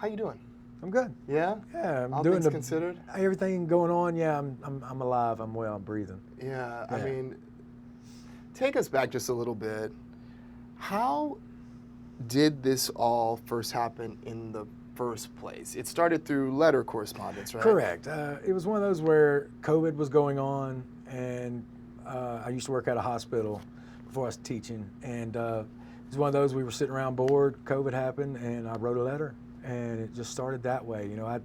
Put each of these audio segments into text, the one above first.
How you doing? I'm good. Yeah? Yeah, I'm All doing things considered? everything going on. Yeah, I'm alive. I'm well. I'm breathing. Yeah, I Yeah. mean, take us back just a little bit. How did this all first happen in the first place? It started through letter correspondence, right? Correct. It was one of those where COVID was going on, and I used to work at a hospital before I was teaching, and it was one of those we were sitting around bored. COVID happened, and I wrote a letter, and it just started that way. You know, I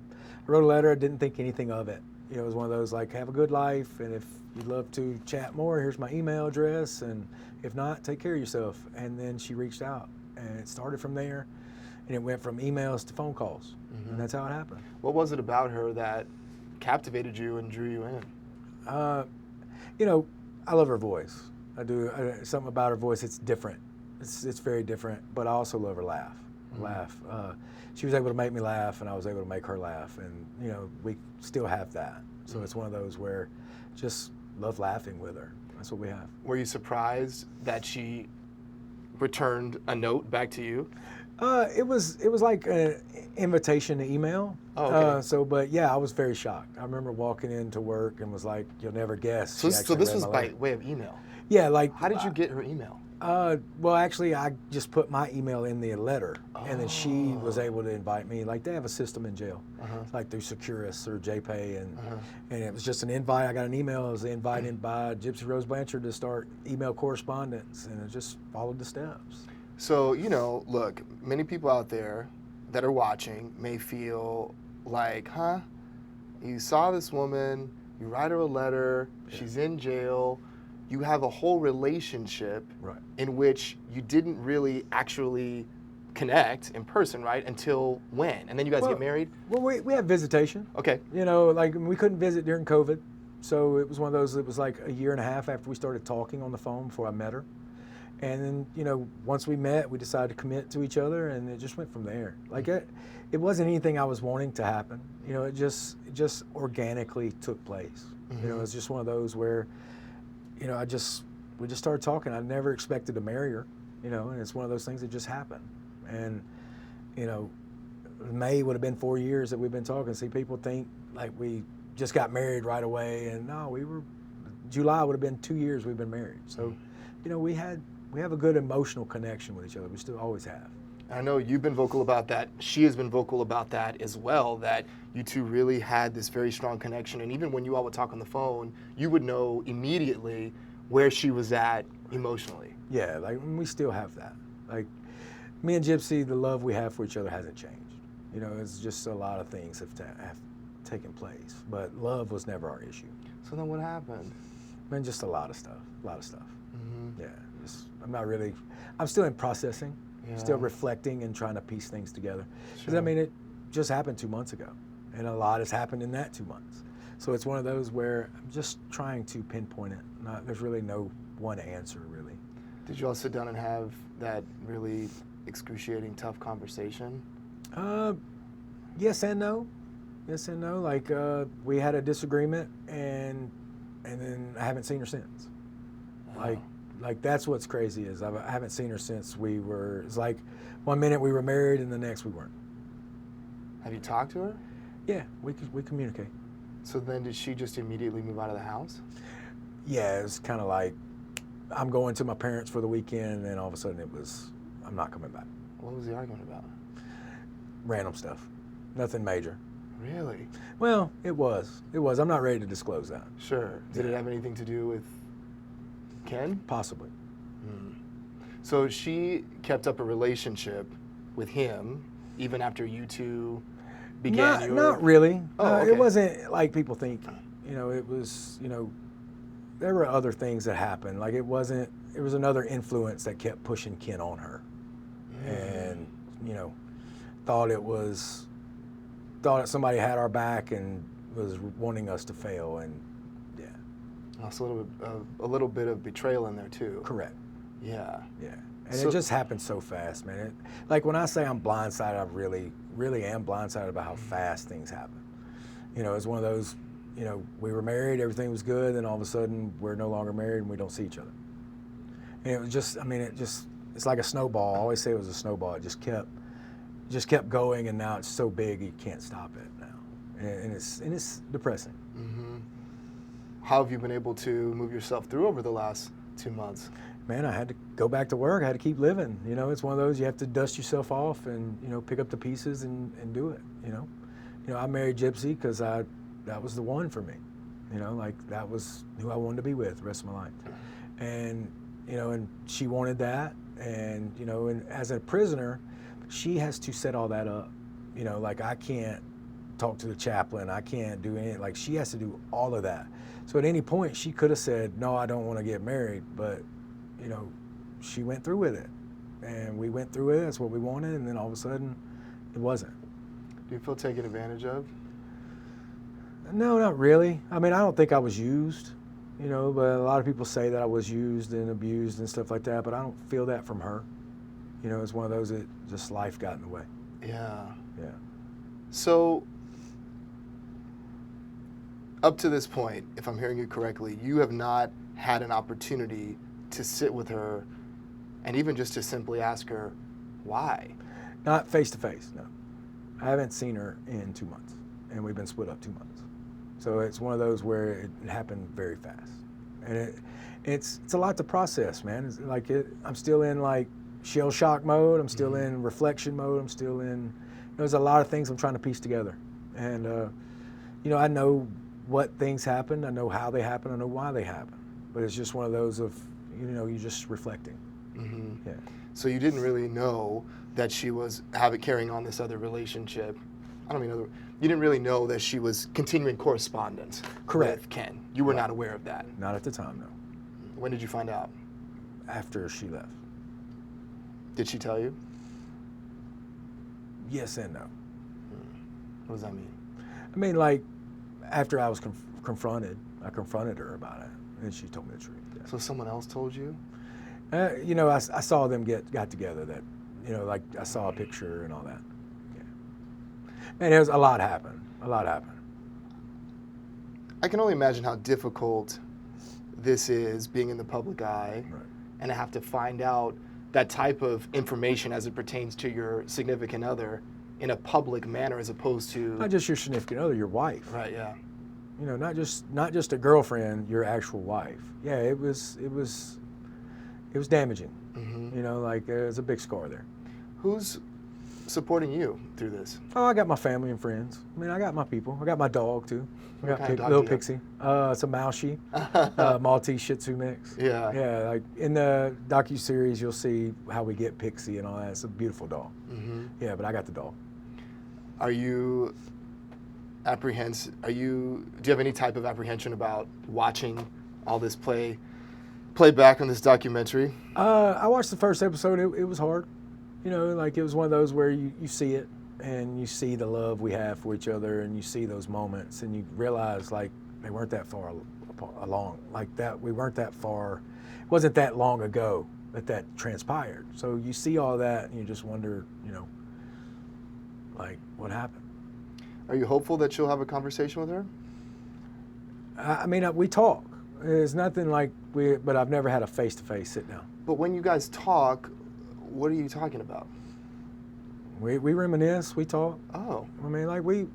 wrote a letter. I didn't think anything of it. You know, it was one of those like, have a good life, and if you'd love to chat more, here's my email address, and if not, take care of yourself. And then she reached out, and it started from there, and it went from emails to phone calls, and that's how it happened. What was it about her that captivated you and drew you in? You know, I love her voice. I do. Something about her voice, it's different. It's very different, but I also love her laugh. She was able to make me laugh, and I was able to make her laugh, and you know, we still have that. So it's one of those where just love laughing with her. That's what we have. Were you surprised that she returned a note back to you? It was like an invitation to email. Oh, okay. But yeah, I was very shocked. I remember walking into work and was like, "You'll never guess." So, she so actually this read was my by letter. way of email. Yeah, like. How did you get her email? Well, actually, I just put my email in the letter, and then she was able to invite me. Like, they have a system in jail, like through Securus or JPay, and it was just an invite. I got an email. I was invited by Gypsy Rose Blanchard to start email correspondence, and I just followed the steps. So, you know, look, many people out there that are watching may feel like, huh? You saw this woman, you write her a letter, she's in jail, you have a whole relationship in which you didn't really actually connect in person, right? Until when? And then you guys get married? Well, we have visitation. Okay. You know, like we couldn't visit during COVID, so it was one of those, it was like a year and a half after we started talking on the phone before I met her. And then, you know, once we met, we decided to commit to each other, and it just went from there. Like it wasn't anything I was wanting to happen. You know, it just organically took place. You know, it's just one of those where, you know, we just started talking. I never expected to marry her, you know, and it's one of those things that just happened. And, you know, May would have been 4 years that we've been talking. See, people think like we just got married right away, and no, July would have been 2 years we've been married. So, you know, we have a good emotional connection with each other. We still always have. I know you've been vocal about that. She has been vocal about that as well, that you two really had this very strong connection. And even when you all would talk on the phone, you would know immediately where she was at emotionally. Yeah, like we still have that. Like me and Gypsy, the love we have for each other hasn't changed. You know, it's just a lot of things have taken place, but love was never our issue. So then what happened? Man, just a lot of stuff. Yeah, I'm still in processing. Still reflecting and trying to piece things together. Because I mean, it just happened 2 months ago, and a lot has happened in that 2 months. So it's one of those where I'm just trying to pinpoint it. There's really no one answer, really. Did you all sit down and have that really excruciating, tough conversation? Yes and no. Yes and no. Like we had a disagreement, and then I haven't seen her since. Like that's what's crazy is I haven't seen her since it's like 1 minute we were married and the next we weren't. Have you talked to her? Yeah, we communicate. So then did she just immediately move out of the house? Yeah, it was kind of like I'm going to my parents for the weekend, and then all of a sudden I'm not coming back. What was the argument about? Random stuff, nothing major. Really? Well, it was. I'm not ready to disclose that. Sure. Did it have anything to do with Ken? Possibly. So she kept up a relationship with him even after you two began Not really. Okay. It wasn't like people think. You know, it was, you know, there were other things that happened. Like it was another influence that kept pushing Ken on her. And, you know, thought somebody had our back and was wanting us to fail, and also a little bit of betrayal in there too. Correct. Yeah. Yeah. And it just happened so fast, man. Like when I say I'm blindsided, I really, really am blindsided about how fast things happen. You know, it's one of those, you know, we were married, everything was good, and all of a sudden we're no longer married and we don't see each other. And it was just, I mean, it's like a snowball. I always say it was a snowball. It just kept just kept going, and now it's so big you can't stop it now, and it's depressing. Mm-hmm. How have you been able to move yourself through over the last 2 months? Man, I had to go back to work. I had to keep living. It's one of those you have to dust yourself off and pick up the pieces and do it. I married Gypsy because that was the one for me. Like that was who I wanted to be with the rest of my life, and and she wanted that, and and as a prisoner, she has to set all that up. Like I can't talk to the chaplain. I can't do anything. Like she has to do all of that. So at any point she could have said, no, I don't want to get married, but she went through with it, and we went through it. That's what we wanted, and then all of a sudden it wasn't. Do you feel taken advantage of? No, not really. I mean, I don't think I was used, but a lot of people say that I was used and abused and stuff like that, but I don't feel that from her. It's one of those that just life got in the way. Yeah. Yeah. So, up to this point, if I'm hearing you correctly, you have not had an opportunity to sit with her and even just to simply ask her why. Not face to face, no. I haven't seen her in 2 months, and we've been split up 2 months. So it's one of those where it happened very fast, and it's a lot to process, man. It's like I'm still in like shell shock mode. I'm still in reflection mode. I'm still in. There's a lot of things I'm trying to piece together, and I know what things happened. I know how they happened. I know why they happened. But it's just one of those of you're just reflecting. Mm-hmm. Yeah. So you didn't really know that she was carrying on this other relationship. You didn't really know that she was continuing correspondence with Ken. You were not aware of that. Not at the time, no. When did you find out? After she left. Did she tell you? Yes and no. What does that mean? I mean, like, after I was confronted, I confronted her about it, and she told me the truth. Yeah. So someone else told you? I saw them got together. That, like I saw a picture and all that. Yeah. And a lot happened. A lot happened. I can only imagine how difficult this is, being in the public eye, Right. and to have to find out that type of information as it pertains to your significant other in a public manner, as opposed to Not just your significant other, your wife. right, yeah. Not just a girlfriend, your actual wife. Yeah, it was damaging. Mm-hmm. Like there's a big scar there. Who's supporting you through this? Oh, I got my family and friends. I mean, I got my people. I got my dog too. I What got kind of dog little do you have? Pixie. It's a Malshi, Maltese Shih Tzu mix. Yeah. Yeah, like in the docu-series, you'll see how we get Pixie and all that. It's a beautiful dog. Mm-hmm. Yeah, but I got the dog. Are you apprehensive? Do you have any type of apprehension about watching all this play back on this documentary? I watched the first episode. It was hard. Like it was one of those where you see it and you see the love we have for each other, and you see those moments, and you realize like they weren't that far along. Like that, we weren't that far. It wasn't that long ago that transpired. So you see all that, and you just wonder, like what happened. Are you hopeful that you'll have a conversation with her? I mean, we talk. It's nothing like but I've never had a face-to-face sit down. But when you guys talk, what are you talking about? We reminisce, we talk. Oh. I mean, like we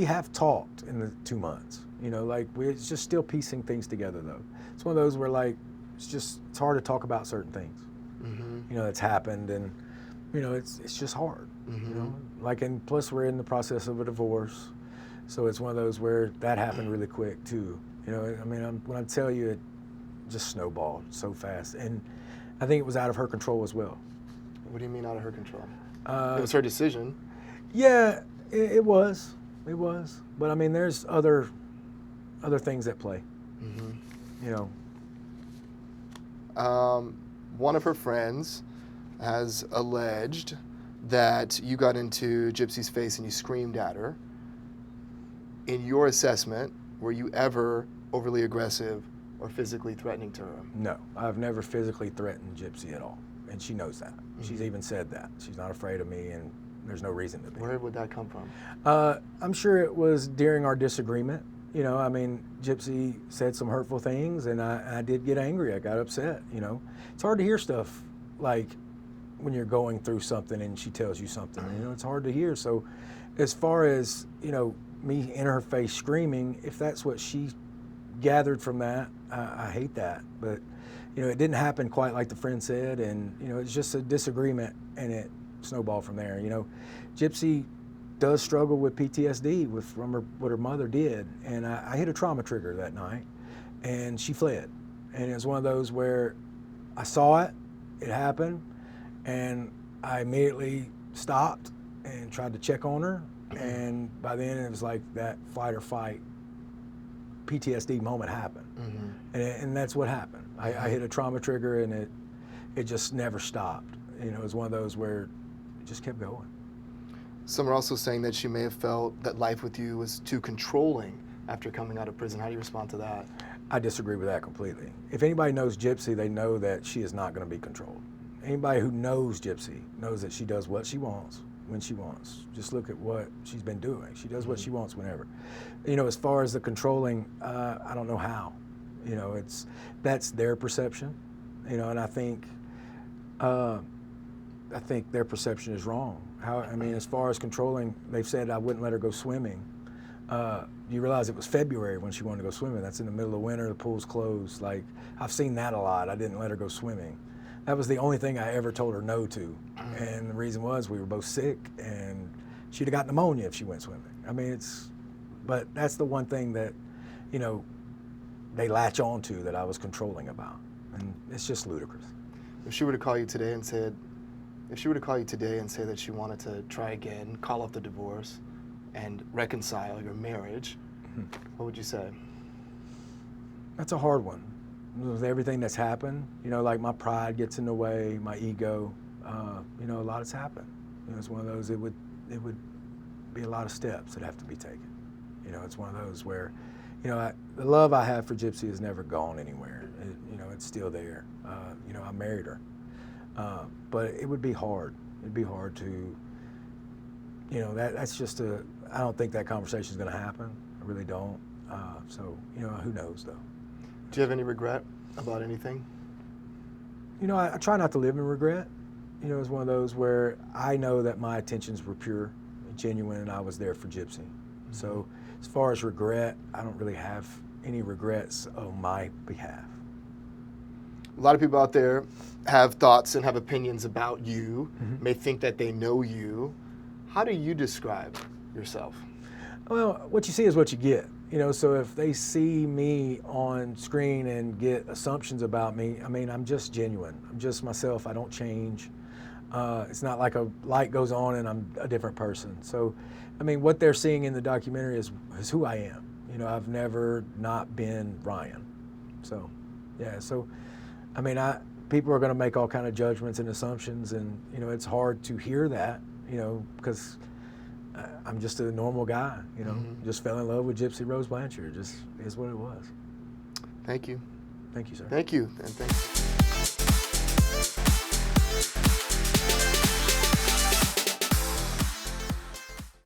have talked in the 2 months. Like we're just still piecing things together though. It's one of those where like it's hard to talk about certain things. Mm-hmm. That's happened, and it's just hard. Mm-hmm. Like, and plus we're in the process of a divorce, so it's one of those where that happened really quick too. I mean, when I tell you, it just snowballed so fast, and I think it was out of her control as well. What do you mean out of her control? It was her decision. Yeah, it was. It was. But I mean, there's other things at play. Mm-hmm. One of her friends has alleged that you got into Gypsy's face and you screamed at her. In your assessment, were you ever overly aggressive or physically threatening to her? No, I've never physically threatened Gypsy at all, and she knows that. Mm-hmm. She's even said that. She's not afraid of me, and there's no reason to be. Where would that come from? I'm sure it was during our disagreement. I mean, Gypsy said some hurtful things, and I did get angry. I got upset. It's hard to hear stuff like when you're going through something and she tells you something. You know, it's hard to hear. So as far as, you know, me in her face screaming, if that's what she gathered from that, I hate that. But, you know, it didn't happen quite like the friend said, and, you know, it's just a disagreement, and it snowballed from there. You know, Gypsy does struggle with PTSD from what her mother did, and I hit a trauma trigger that night, and she fled. And it was one of those where I saw it, it happened, and I immediately stopped and tried to check on her, and by then it was like that fight or fight PTSD moment happened. And that's what happened. I hit a trauma trigger, and it just never stopped. You know, it was one of those where it just kept going. Some are also saying that she may have felt that life with you was too controlling after coming out of prison. How do you respond to that? I disagree with that completely. If anybody knows Gypsy, they know that she is not going to be controlled. Anybody who knows Gypsy knows that she does what she wants, when she wants. Just look at what she's been doing. She does what she wants whenever. You know, as far as the controlling, I don't know how. You know, that's their perception. You know, and I think their perception is wrong. I mean, as far as controlling, they've said I wouldn't let her go swimming. You realize it was February when she wanted to go swimming. That's in the middle of winter, the pool's closed. Like, I've seen that a lot. I didn't let her go swimming. That was the only thing I ever told her no to. And the reason was we were both sick, and she'd have got pneumonia if she went swimming. I mean, but that's the one thing that, you know, they latch on to that I was controlling about. And it's just ludicrous. If she were to call you today and say that she wanted to try again, call off the divorce, and reconcile your marriage, what would you say? That's a hard one. With everything that's happened, you know, like my pride gets in the way, my ego, you know, a lot has happened. You know, it's one of those, it would be a lot of steps that have to be taken. You know, it's one of those where, you know, the love I have for Gypsy has never gone anywhere. You know, it's still there. You know, I married her. But it would be hard. It'd be hard to, you know, that's just I don't think that conversation is going to happen. I really don't. So, you know, who knows though. Do you have any regret about anything? You know, I try not to live in regret. You know, it's one of those where I know that my intentions were pure, genuine, and I was there for Gypsy. So as far as regret, I don't really have any regrets on my behalf. A lot of people out there have thoughts and have opinions about you, may think that they know you. How do you describe yourself? Well, what you see is what you get. You know, so if they see me on screen and get assumptions about me, I mean, I'm just genuine. I'm just myself. I don't change. It's not like a light goes on and I'm a different person. So, I mean, what they're seeing in the documentary is who I am. You know, I've never not been Ryan. So, yeah. So, I mean, people are going to make all kind of judgments and assumptions, and you know, it's hard to hear that. You know, because I'm just a normal guy, you know, just fell in love with Gypsy Rose Blanchard. Just is what it was. Thank you. Thank you, sir. Thank you. And thanks.